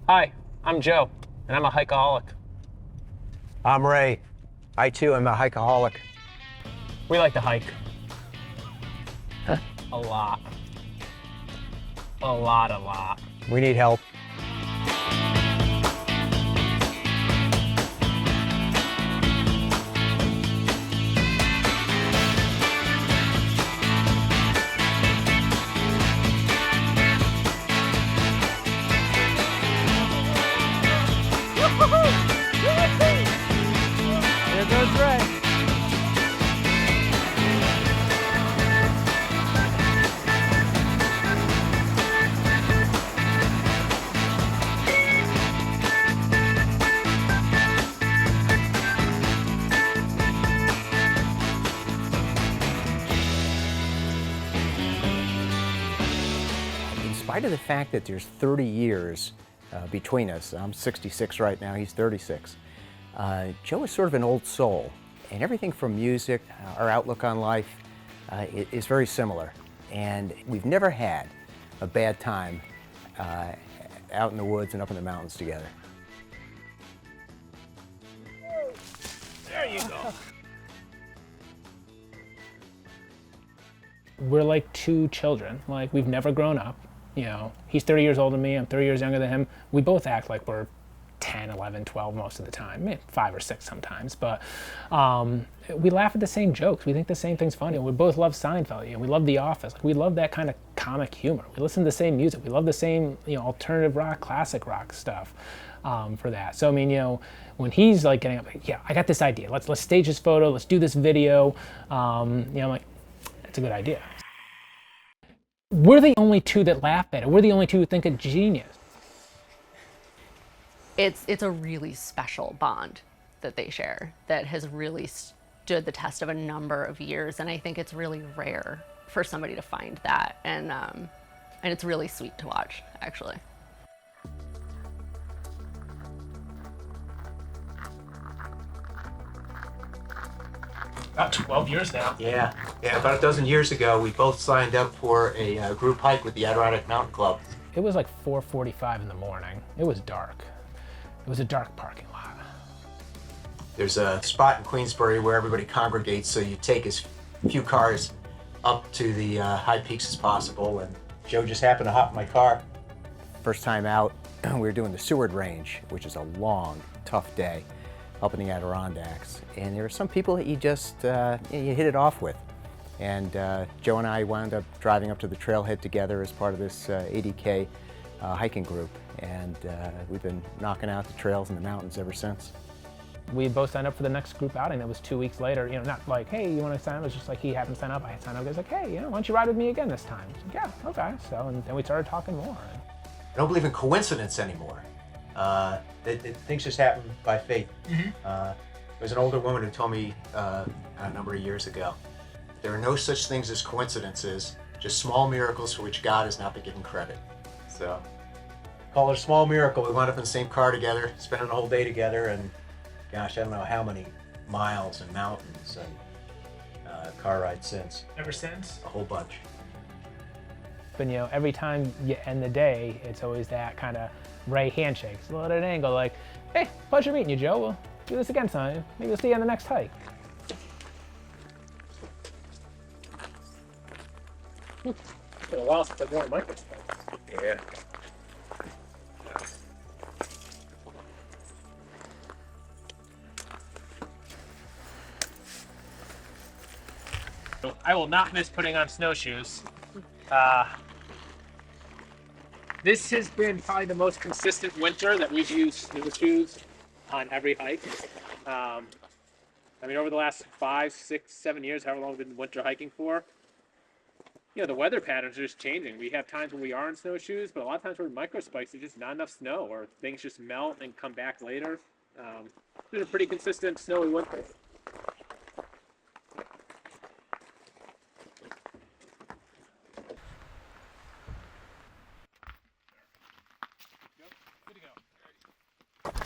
Hi, I'm Joe, and I'm a hike-a-holic. I'm Ray. I too am a hike-a-holic. We like to hike. A lot. A lot. We need help. There goes Ray. In spite of the fact that there's 30 years between us, I'm 66 right now, he's 36, Joe is sort of an old soul, and everything from music, our outlook on life, is very similar. And we've never had a bad time out in the woods and up in the mountains together. There you go. We're like two children. Like, we've never grown up. You know, he's 30 years older than me, I'm 30 years younger than him. We both act like we're 10, 11, 12 most of the time, maybe 5 or 6 sometimes, but we laugh at the same jokes. We think the same thing's funny. We both love Seinfeld, and we love The Office. Like, we love that kind of comic humor. We listen to the same music. We love the same, alternative rock, classic rock stuff for that. So, I mean, when he's like getting up, like, yeah, I got this idea. Let's stage this photo. Let's do this video. I'm like, it's a good idea. We're the only two that laugh at it. We're the only two who think it's genius. It's a really special bond that they share that has really stood the test of a number of years, and I think it's really rare for somebody to find that, and it's really sweet to watch, actually. About 12 years now. Yeah, about a dozen years ago, we both signed up for a group hike with the Adirondack Mountain Club. It was like 4:45 in the morning. It was dark. It was a dark parking lot. There's a spot in Queensbury where everybody congregates, so you take as few cars up to the high peaks as possible, and Joe just happened to hop in my car. First time out, we were doing the Seward Range, which is a long, tough day up in the Adirondacks, and there are some people that you just you hit it off with. And Joe and I wound up driving up to the trailhead together as part of this 80K hiking group, and we've been knocking out the trails in the mountains ever since. We both signed up for the next group outing. That was 2 weeks later. Not like, hey, you want to sign up? It was just like he happened to sign up. I had signed up. He was like, hey, why don't you ride with me again this time? I was like, yeah, okay. So, and then we started talking more. I don't believe in coincidence anymore. Things just happen by fate. There's an older woman who told me a number of years ago, there are no such things as coincidences, just small miracles for which God has not been given credit. So, call it a small miracle. We wound up in the same car together, spending a whole day together, and gosh, I don't know how many miles and mountains and car rides since. Ever since? A whole bunch. But every time you end the day, it's always that kind of Ray handshake. So at an angle, like, hey, pleasure meeting you, Joe. We'll do this again sometime. Maybe we'll see you on the next hike. It's been a while since I've worn a microscope. Yeah. I will not miss putting on snowshoes. This has been probably the most consistent winter that we've used snowshoes on every hike. Over the last 5, 6, 7 years, however long we've been winter hiking for, the weather patterns are just changing. We have times when we are in snowshoes, but a lot of times we're in microspikes. There's just not enough snow, or things just melt and come back later. It's been a pretty consistent snowy winter.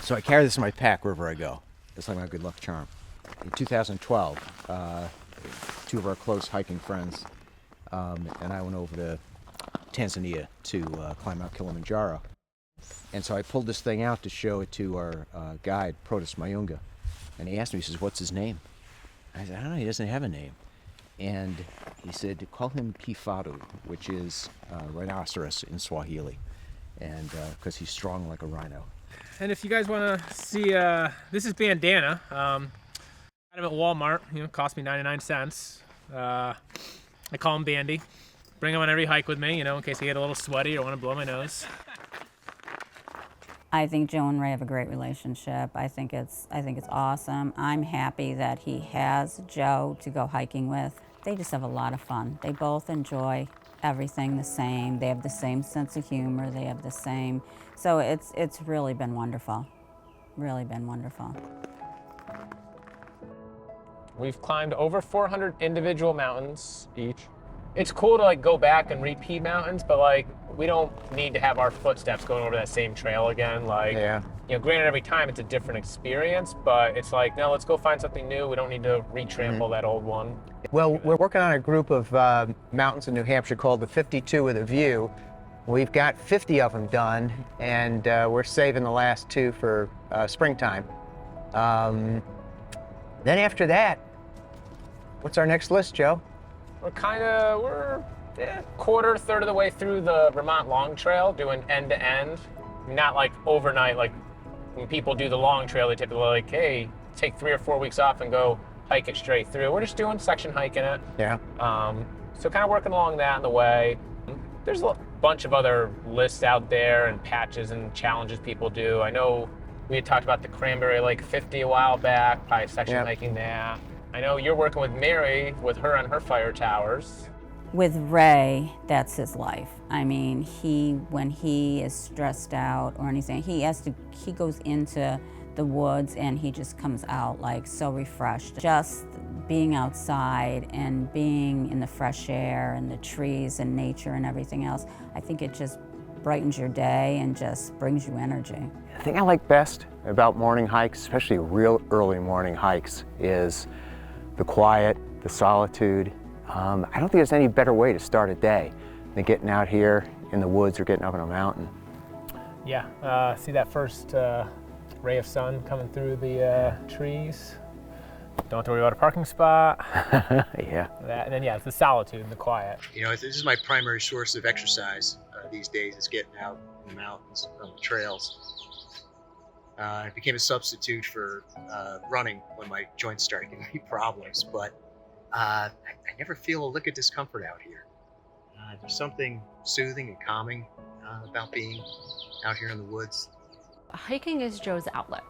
So I carry this in my pack wherever I go. It's like my good luck charm. In 2012, two of our close hiking friends and I went over to Tanzania to climb Mount Kilimanjaro. And so I pulled this thing out to show it to our guide, Protus Mayunga. And he asked me, he says, what's his name? I said, I don't know, he doesn't have a name. And he said, call him Kifaru, which is rhinoceros in Swahili. And because he's strong like a rhino. And if you guys want to see, this is bandana. Got him at Walmart. Cost me 99 cents. I call him Bandy. Bring him on every hike with me, in case I get a little sweaty or want to blow my nose. I think Joe and Ray have a great relationship. I think it's awesome. I'm happy that he has Joe to go hiking with. They just have a lot of fun. They both enjoy everything the same. They have the same sense of humor. They have the same. So it's really been wonderful. Really been wonderful. We've climbed over 400 individual mountains each. It's cool to go back and repeat mountains, but we don't need to have our footsteps going over that same trail again. Granted, every time it's a different experience, but it's no, let's go find something new. We don't need to re-trample that old one. Well, we're working on a group of mountains in New Hampshire called the 52 with a View. We've got 50 of them done, and we're saving the last 2 for springtime. Then after that, what's our next list, Joe? We're quarter, third of the way through the Vermont Long Trail, doing end to end. Not overnight, when people do the Long Trail, they typically hey, take 3 or 4 weeks off and go hike it straight through. We're just doing section hiking it. Yeah. So kind of working along that in the way. There's a bunch of other lists out there and patches and challenges people do. I know we had talked about the Cranberry Lake 50 a while back, probably section hiking that. I know you're working with Mary, with her on her Firetowers. With Ray, that's his life. I mean, when he is stressed out or anything, he goes into the woods and he just comes out so refreshed. Just being outside and being in the fresh air and the trees and nature and everything else, I think it just brightens your day and just brings you energy. The thing I like best about morning hikes, especially real early morning hikes, is the quiet, the solitude. I don't think there's any better way to start a day than getting out here in the woods or getting up on a mountain. Yeah, see that first ray of sun coming through the trees. Don't have to worry about a parking spot. Yeah. And then it's the solitude and the quiet. This is my primary source of exercise these days, is getting out in the mountains, on the trails. It became a substitute for running when my joints started giving me problems, but I never feel a lick of discomfort out here. There's something soothing and calming about being out here in the woods. Hiking is Joe's outlet.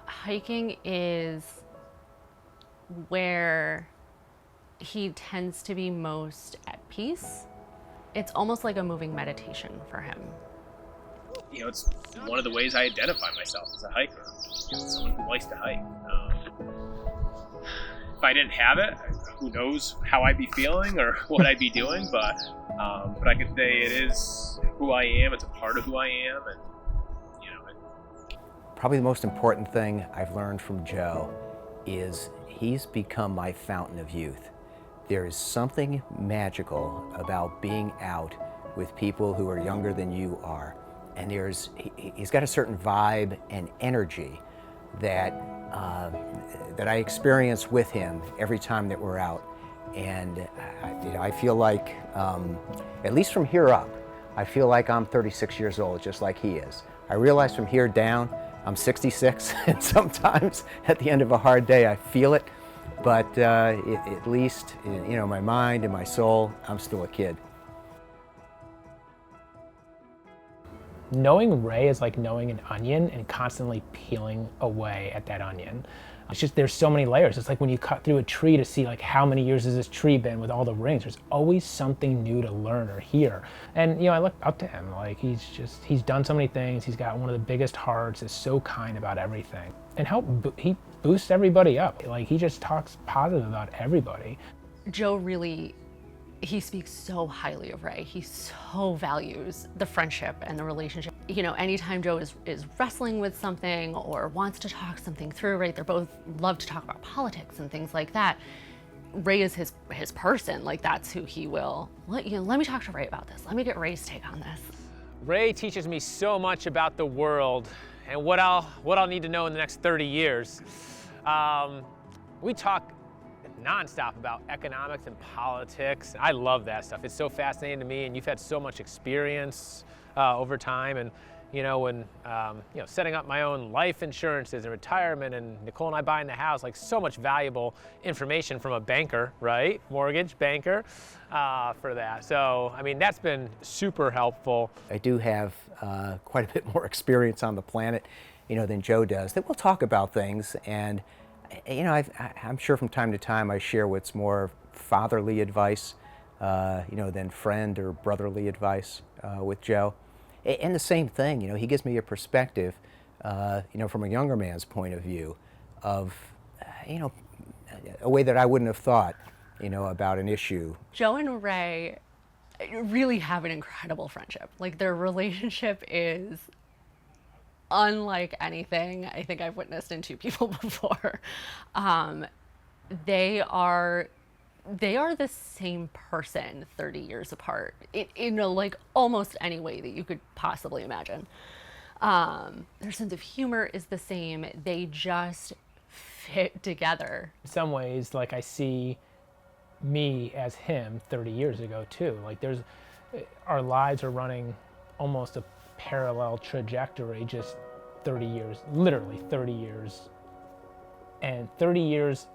Hiking is where he tends to be most at peace. It's almost like a moving meditation for him. It's one of the ways I identify myself as a hiker. Someone who likes to hike. If I didn't have it, who knows how I'd be feeling or what I'd be doing, but I can say it is who I am. It's a part of who I am, and Probably the most important thing I've learned from Joe is he's become my fountain of youth. There is something magical about being out with people who are younger than you are. And he's got a certain vibe and energy that I experience with him every time that we're out. And I feel like, at least from here up, I feel like I'm 36 years old, just like he is. I realize from here down, I'm 66, and sometimes at the end of a hard day, I feel it. But at least, my mind and my soul, I'm still a kid. Knowing Ray is like knowing an onion and constantly peeling away at that onion. It's just, there's so many layers. It's like when you cut through a tree to see how many years has this tree been with all the rings. There's always something new to learn or hear. And I look up to him. He's done so many things. He's got one of the biggest hearts, is so kind about everything. And he boosts everybody up. He just talks positive about everybody. Joe really, he speaks so highly of Ray. He so values the friendship and the relationship. Anytime Joe is wrestling with something or wants to talk something through, right? They're both love to talk about politics and things like that. Ray is his person. That's who he will. Let me talk to Ray about this. Let me get Ray's take on this. Ray teaches me so much about the world and what I'll need to know in the next 30 years. We talk nonstop about economics and politics. I love that stuff. It's so fascinating to me, and you've had so much experience over time. And when setting up my own life insurances and retirement, and Nicole and I buying the house, like so much valuable information from a banker, right? Mortgage banker for that. So, I mean, that's been super helpful. I do have quite a bit more experience on the planet, than Joe does. That we'll talk about things, and I'm sure from time to time I share what's more fatherly advice, than friend or brotherly advice with Joe. And the same thing, he gives me a perspective, from a younger man's point of view of, a way that I wouldn't have thought, about an issue. Joe and Ray really have an incredible friendship. Like, their relationship is unlike anything I think I've witnessed in two people before. They are the same person 30 years apart in like almost any way that you could possibly imagine. Their sense of humor is the same. They just fit together. In some ways, like, I see me as him 30 years ago too. Like, our lives are running almost a parallel trajectory, just 30 years, literally 30 years, and 30 years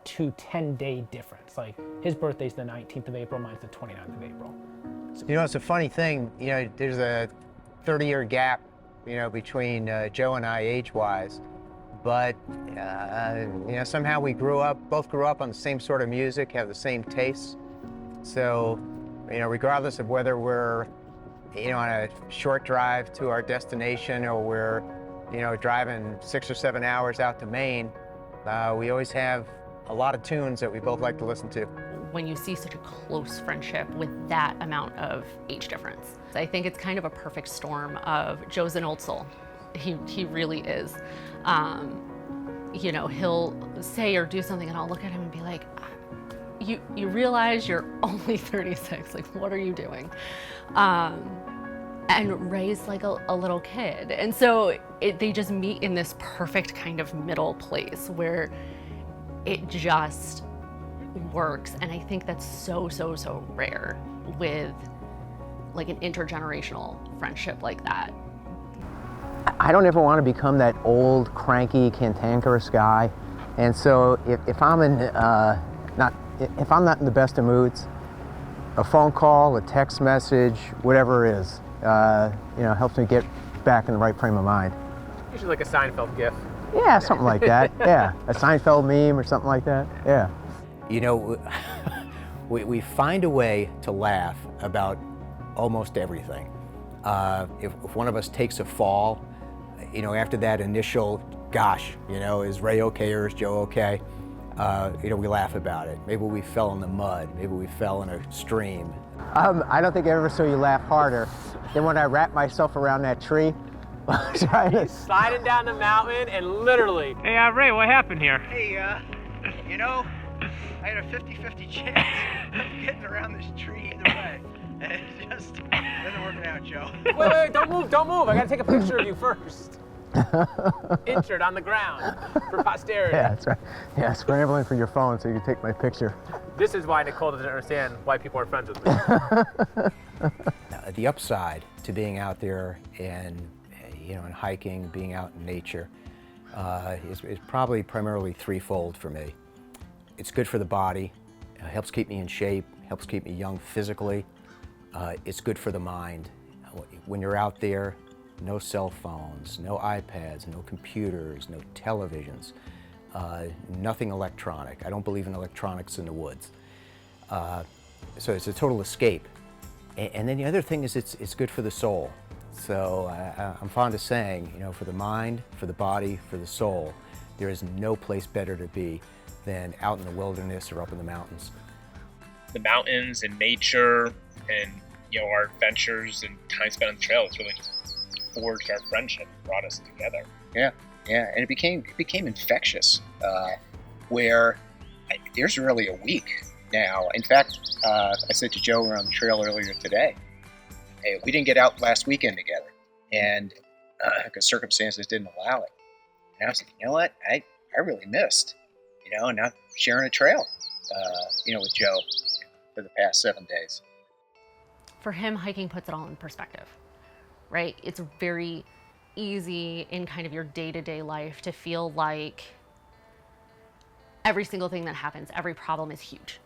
to 10-day difference. Like, his birthday's the 19th of April, mine's the 29th of April. So, It's a funny thing, there's a 30-year gap, between Joe and I age-wise, but, somehow we both grew up on the same sort of music, have the same tastes. So, regardless of whether we're, on a short drive to our destination or we're, driving 6 or 7 hours out to Maine, we always have a lot of tunes that we both like to listen to. When you see such a close friendship with that amount of age difference, I think it's kind of a perfect storm of Joe's an old soul. He really is. He'll say or do something and I'll look at him and be like, you realize you're only 36, like, what are you doing? And Ray's like a little kid. And so they just meet in this perfect kind of middle place where it just works. And I think that's so, so, so rare with like an intergenerational friendship like that. I don't ever want to become that old, cranky, cantankerous guy. And so if I'm not in the best of moods, a phone call, a text message, whatever it is, helps me get back in the right frame of mind. usually like a Seinfeld gif. Yeah, something like that. Yeah, a Seinfeld meme or something like that. Yeah. We find a way to laugh about almost everything. If one of us takes a fall, after that initial, gosh, is Ray okay or is Joe okay? We laugh about it. Maybe we fell in the mud. Maybe we fell in a stream. I don't think I ever saw you laugh harder than when I wrapped myself around that tree. He's sliding down the mountain and literally, hey, Ray, what happened here? Hey, I had a 50-50 chance of getting around this tree either way. And it just doesn't work out, Joe. Wait, don't move. I gotta take a picture of you first. Injured on the ground for posterity. Yeah, that's right. Yeah, scrambling for your phone so you can take my picture. This is why Nicole doesn't understand why people are friends with me. The upside to being out there and hiking, being out in nature, is probably primarily threefold for me. It's good for the body, helps keep me in shape, helps keep me young physically. It's good for the mind. When you're out there, no cell phones, no iPads, no computers, no televisions, nothing electronic. I don't believe in electronics in the woods. So it's a total escape. And then the other thing is it's good for the soul. So I'm fond of saying, for the mind, for the body, for the soul, there is no place better to be than out in the wilderness or up in the mountains. The mountains and nature and, our adventures and time spent on the trail has really forged our friendship, brought us together. Yeah, and it became infectious, where there's really a week now. In fact, I said to Joe around the trail earlier today, hey, we didn't get out last weekend together, and because circumstances didn't allow it. And I was like, you know what, I really missed, not sharing a trail, with Joe for the past 7 days. For him, hiking puts it all in perspective, right? It's very easy in kind of your day-to-day life to feel like every single thing that happens, every problem is huge,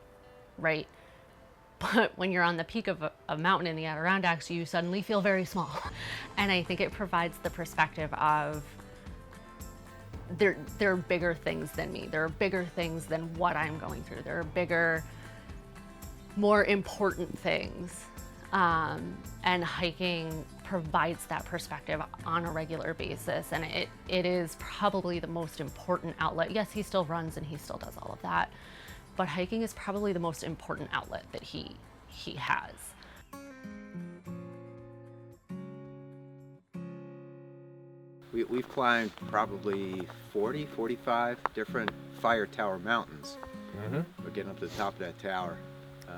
right? But when you're on the peak of a mountain in the Adirondacks, you suddenly feel very small. And I think it provides the perspective of there are bigger things than me. There are bigger things than what I'm going through. There are bigger, more important things. And hiking provides that perspective on a regular basis. And it is probably the most important outlet. Yes, he still runs and he still does all of that, but hiking is probably the most important outlet that he has. We've climbed probably 40, 45 different fire tower mountains. But getting up to the top of that tower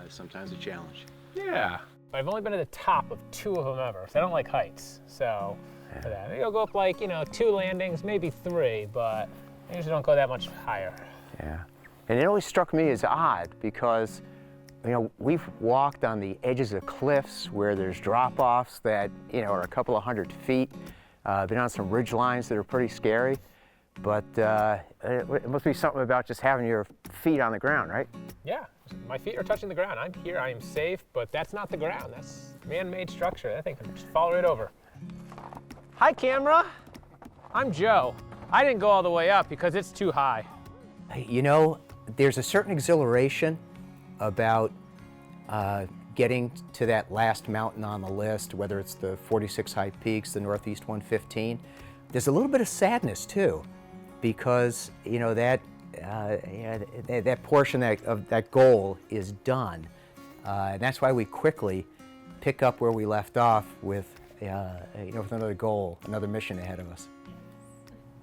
is sometimes a challenge. Yeah. I've only been to the top of 2 of them ever, so I don't like heights. So for that, you'll go up like, 2 landings, maybe 3, but I usually don't go that much higher. Yeah. And it always struck me as odd because, we've walked on the edges of cliffs where there's drop-offs that, are a couple of 100 feet. Been on some ridge lines that are pretty scary, but it must be something about just having your feet on the ground, right? Yeah, my feet are touching the ground. I'm here, I am safe, but that's not the ground. That's man-made structure. That thing can just fall right over. Hi, camera. I'm Joe. I didn't go all the way up because it's too high. There's a certain exhilaration about getting to that last mountain on the list, whether it's the 46 high peaks, the Northeast 115. There's a little bit of sadness too, because that portion of that goal is done, and that's why we quickly pick up where we left off with with another goal, another mission ahead of us.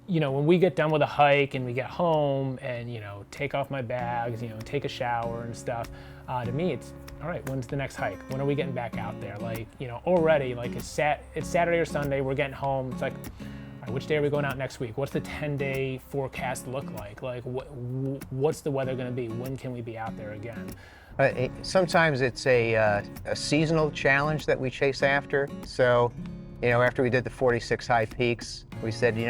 When we get done with a hike and we get home and, take off my bags, take a shower and stuff, to me it's, all right, when's the next hike? When are we getting back out there? Like, already, like it's Saturday or Sunday, we're getting home. It's like, all right, which day are we going out next week? What's the 10-day forecast look like? Like, what's the weather gonna be? When can we be out there again? Sometimes it's a seasonal challenge that we chase after. So, after we did the 46 high peaks, we said, we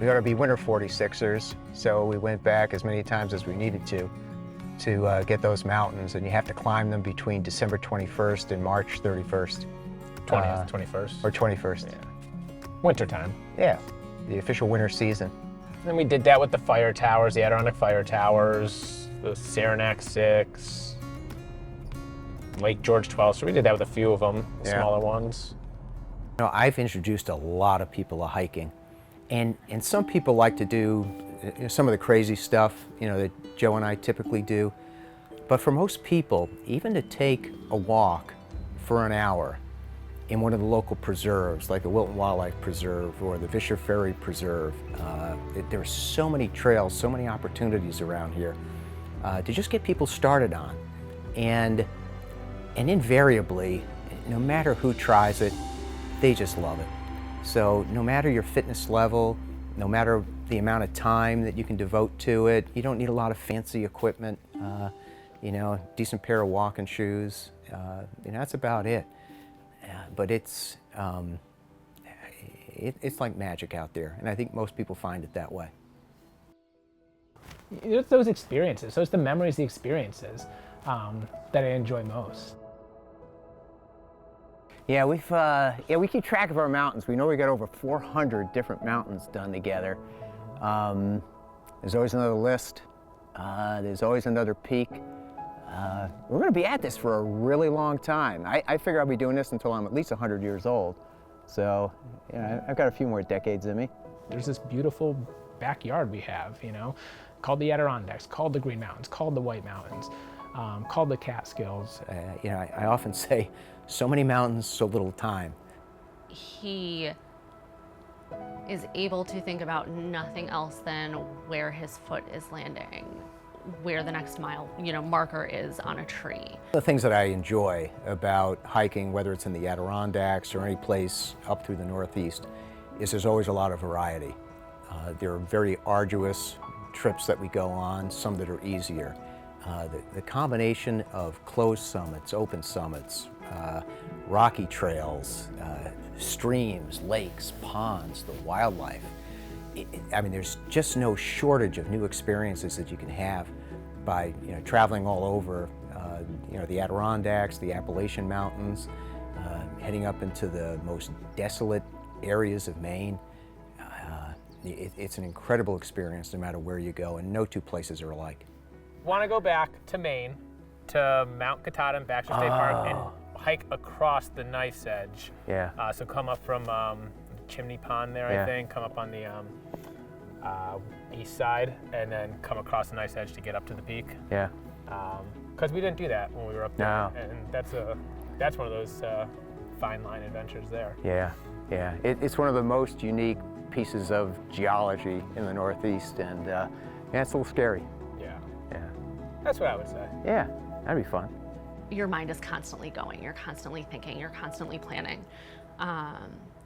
ought to be winter 46ers. So we went back as many times as we needed to get those mountains, and you have to climb them between December 21st and March 31st. 20th, 21st. Or 21st. Yeah. Wintertime. Yeah, the official winter season. And we did that with the Firetowers, the Adirondack Firetowers, the Saranac 6, Lake George 12. So we did that with a few of them, the smaller ones. I've introduced a lot of people to hiking, and some people like to do some of the crazy stuff, that Joe and I typically do. But for most people, even to take a walk for an hour in one of the local preserves, like the Wilton Wildlife Preserve or the Vischer Ferry Preserve, there are so many trails, so many opportunities around here to just get people started on. And invariably, no matter who tries it, they just love it. So no matter your fitness level, no matter the amount of time that you can devote to it, you don't need a lot of fancy equipment, decent pair of walking shoes, that's about it. But it's like magic out there, and I think most people find it that way. It's those experiences, so it's the memories, the experiences that I enjoy most. Yeah, we keep track of our mountains. We know we got over 400 different mountains done together. There's always another list. There's always another peak. We're going to be at this for a really long time. I figure I'll be doing this until I'm at least 100 years old. So, I've got a few more decades in me. There's this beautiful backyard we have, called the Adirondacks, called the Green Mountains, called the White Mountains, called the Catskills. I often say, so many mountains, so little time. He is able to think about nothing else than where his foot is landing, where the next mile, marker is on a tree. The things that I enjoy about hiking, whether it's in the Adirondacks or any place up through the Northeast, is there's always a lot of variety. There are very arduous trips that we go on, some that are easier. The combination of closed summits, open summits, rocky trails, streams, lakes, ponds, the wildlife. I mean, there's just no shortage of new experiences that you can have by traveling all over, the Adirondacks, the Appalachian Mountains, heading up into the most desolate areas of Maine. It's an incredible experience no matter where you go, and no two places are alike. Want to go back to Maine, to Mount Katahdin and Baxter State Park, and hike across the Knife's Edge. Yeah. So come up from Chimney Pond there, Yeah. I think, come up on the east side, and then come across the Knife's Edge to get up to the peak. Yeah. Because we didn't do that when we were up there. No. And that's one of those fine line adventures there. Yeah, yeah. It's one of the most unique pieces of geology in the Northeast, and yeah, it's a little scary. Yeah. Yeah. That's what I would say. Yeah, that'd be fun. Your mind is constantly going, you're constantly thinking, you're constantly planning.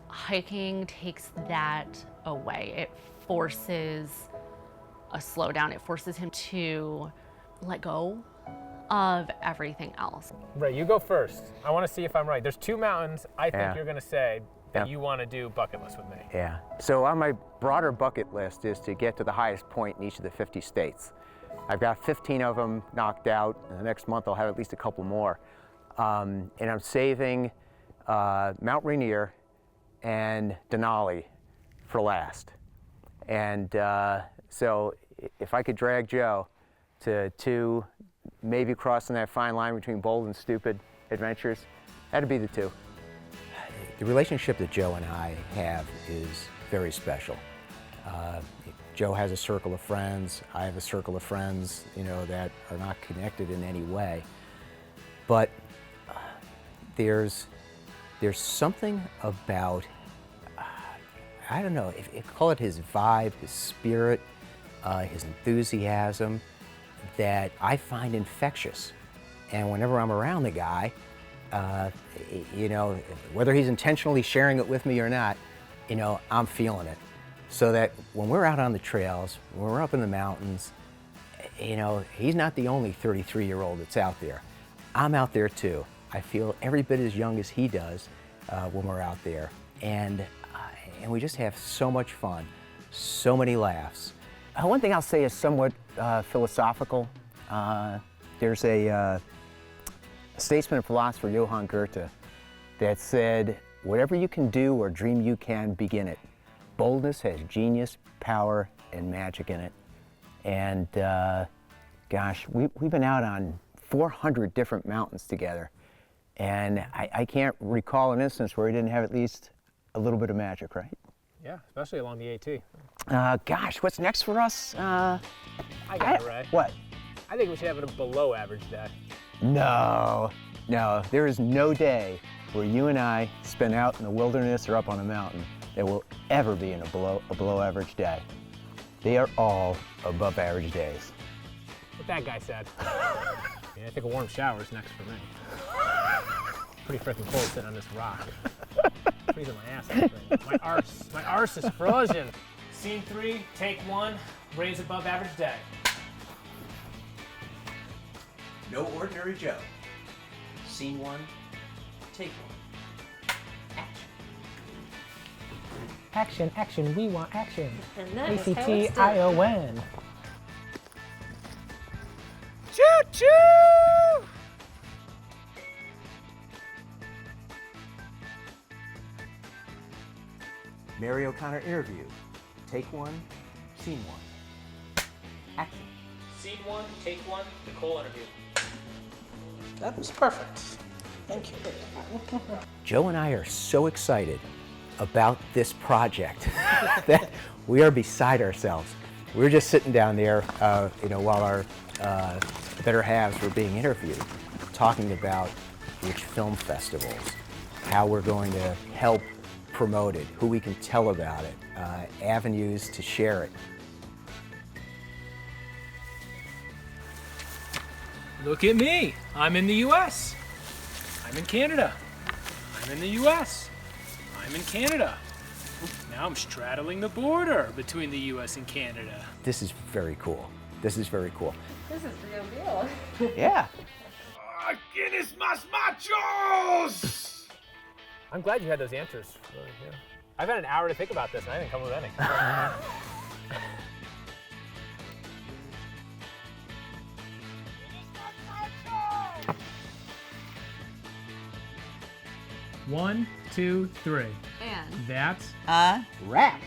Hiking takes that away. It forces a slowdown. It forces him to let go of everything else. Right, you go first. I want to see if I'm right. There's 2 mountains I think Yeah. you're going to say that Yeah. you want to do bucket list with me. Yeah. So on my broader bucket list is to get to the highest point in each of the 50 states. I've got 15 of them knocked out. In the next month, I'll have at least a couple more. And I'm saving Mount Rainier and Denali for last. And so if I could drag Joe to 2, maybe crossing that fine line between bold and stupid adventures, that'd be the 2. The relationship that Joe and I have is very special. Joe has a circle of friends, I have a circle of friends, that are not connected in any way. But there's something about, I don't know, if call it his vibe, his spirit, his enthusiasm, that I find infectious. And whenever I'm around the guy, whether he's intentionally sharing it with me or not, I'm feeling it. So that when we're out on the trails, when we're up in the mountains, he's not the only 33-year-old that's out there. I'm out there too. I feel every bit as young as he does when we're out there. And we just have so much fun, so many laughs. One thing I'll say is somewhat philosophical. There's a statesman and philosopher, Johann Goethe, that said, whatever you can do or dream you can, begin it. Boldness has genius, power, and magic in it. And gosh, we've been out on 400 different mountains together. And I can't recall an instance where we didn't have at least a little bit of magic, right? Yeah, especially along the AT. Gosh, what's next for us? I got it right. What? I think we should have a below average day. No, there is no day where you and I spend out in the wilderness or up on a mountain that will ever be in a below average day. They are all above average days. What that guy said. Yeah, I think a warm shower is next for me. Pretty freaking cold sitting on this rock. Freezing my ass off. My arse is frozen. Scene 3, take 1, raise above average day. No ordinary Joe. Scene 1, take 1. Action. Action, we want action. And that is how it's done. ACTION. Choo-choo! Mary O'Connor interview. Take 1, scene 1. Action. Scene 1, take 1, Nicole interview. That was perfect. Thank you. Joe and I are so excited about this project that we are beside ourselves. We're just sitting down there, while our better halves were being interviewed, talking about which film festivals, how we're going to help promote it, who we can tell about it, avenues to share it. Look at me. I'm in the U.S. I'm in Canada. I'm in the U.S. I'm in Canada. Now I'm straddling the border between the U.S. and Canada. This is very cool. This is very cool. This is the real deal. Yeah. Guinness mas machos! I'm glad you had those answers. I've had an hour to think about this, and I didn't come with any. One, two, three. And That's A Rat.